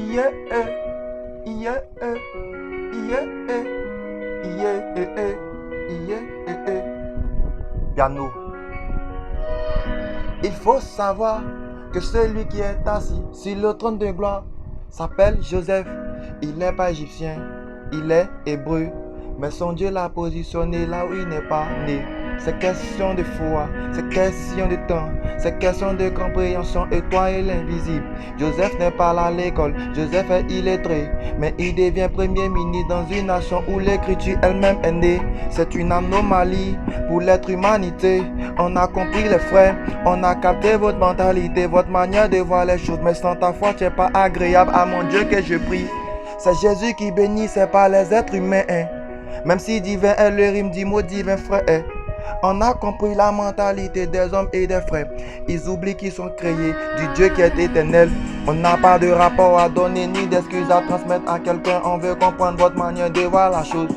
Yeah, yeah, yeah, yeah, yeah. Piano. Il faut savoir que celui qui est assis sur le trône de gloire s'appelle Joseph. Il n'est pas égyptien, il est hébreu. Mais son Dieu l'a positionné là où il n'est pas né. C'est question de foi, c'est question de temps, c'est question de compréhension et toi et l'invisible. Joseph n'est pas là à l'école, Joseph est illettré, mais il devient premier ministre dans une nation où l'écriture elle-même est née. C'est une anomalie pour l'être humanité. On a compris les frères, on a capté votre mentalité, votre manière de voir les choses, mais sans ta foi tu n'es pas agréable à mon Dieu que je prie. C'est Jésus qui bénit, c'est pas les êtres humains. Même si divin est le rime du mot divin frère. On a compris la mentalité des hommes et des frères. Ils oublient qu'ils sont créés du Dieu qui est éternel. On n'a pas de rapport à donner ni d'excuses à transmettre à quelqu'un. On veut comprendre votre manière de voir la chose.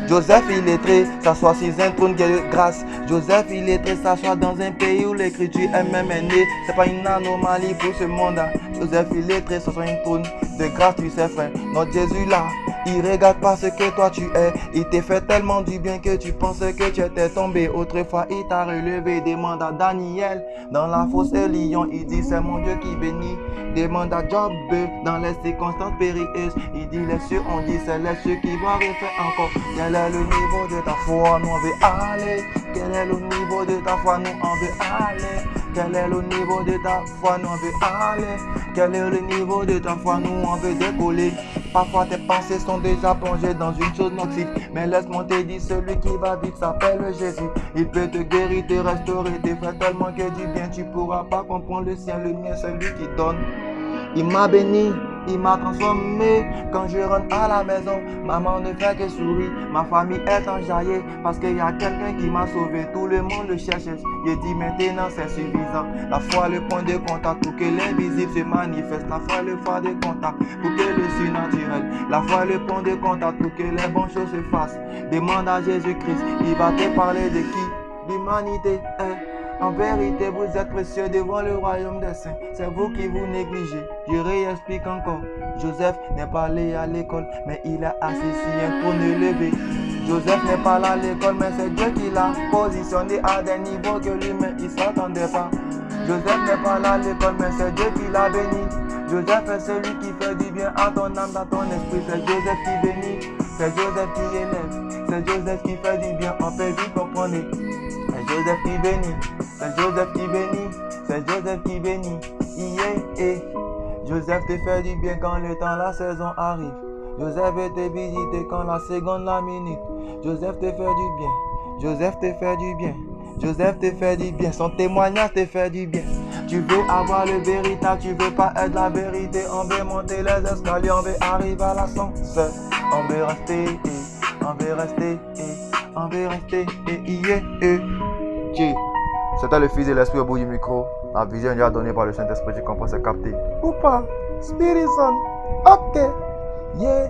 Joseph illettré s'assoit sur un trône de grâce. Joseph illettré s'assoit dans un pays où l'écriture elle-même est née. C'est pas une anomalie pour ce monde. Joseph illettré s'assoit sur un trône de grâce, tu sais frère. Notre Jésus là, il regarde pas ce que toi tu es. Il t'a fait tellement du bien que tu pensais que tu étais tombé. Autrefois il t'a relevé. Demande à Daniel dans la fosse et lion. Il dit c'est mon Dieu qui bénit. Demande à Job dans les circonstances périlleuses. Il dit les cieux, on dit c'est les cieux qui vont refaire encore. Quel est le niveau de ta foi, nous on veut aller. Quel est le niveau de ta foi, nous on veut aller. Quel est le niveau de ta foi, nous on veut aller. Quel est le niveau de ta foi, nous on veut décoller. Parfois tes pensées sont déjà plongées dans une chose nocive. Mais laisse-moi te dire, celui qui va vite s'appelle Jésus. Il peut te guérir, te restaurer, te faire tellement que du bien. Tu pourras pas comprendre le sien, le mien c'est lui qui donne. Il m'a béni, il m'a transformé. Quand je rentre à la maison, maman ne fait que sourire. Ma famille est enjaillée parce qu'il y a quelqu'un qui m'a sauvé. Tout le monde le cherche. Je dis maintenant c'est suffisant. La foi le point de contact pour que l'invisible se manifeste. La foi le point de contact pour que le surnaturel. La foi le point de contact pour que les bonnes choses se fassent. Demande à Jésus-Christ, il va te parler de qui l'humanité est. En vérité, vous êtes précieux devant le royaume des saints. C'est vous qui vous négligez. Je réexplique encore. Joseph n'est pas allé à l'école, mais il a assis sur un trône élevé. Joseph n'est pas là à l'école, mais c'est Dieu qui l'a positionné à des niveaux que lui-même il s'attendait pas. Joseph n'est pas là à l'école, mais c'est Dieu qui l'a béni. Joseph est celui qui fait du bien à ton âme, à ton esprit. C'est Joseph qui bénit, c'est Joseph qui élève, c'est Joseph qui fait du bien. On peut vite comprendre. C'est Joseph qui bénit, c'est Joseph qui bénit, c'est Joseph qui bénit. Joseph te fait du bien quand le temps, la saison arrive. Joseph veut te visiter quand la seconde, la minute. Joseph te fait du bien, Joseph te fait du bien, Joseph te fait du bien. Son témoignage te fait du bien. Tu veux avoir le véritable, tu veux pas être la vérité. On veut monter les escaliers, on veut arriver à l'ascenseur. On veut rester, on veut rester, on veut rester, C'était le Fils de l'Esprit au bout du micro. La vision lui a donnée par le Saint-Esprit, tu comprends, c'est capté. Ou pas? Spirit Son. Ok. Yeah.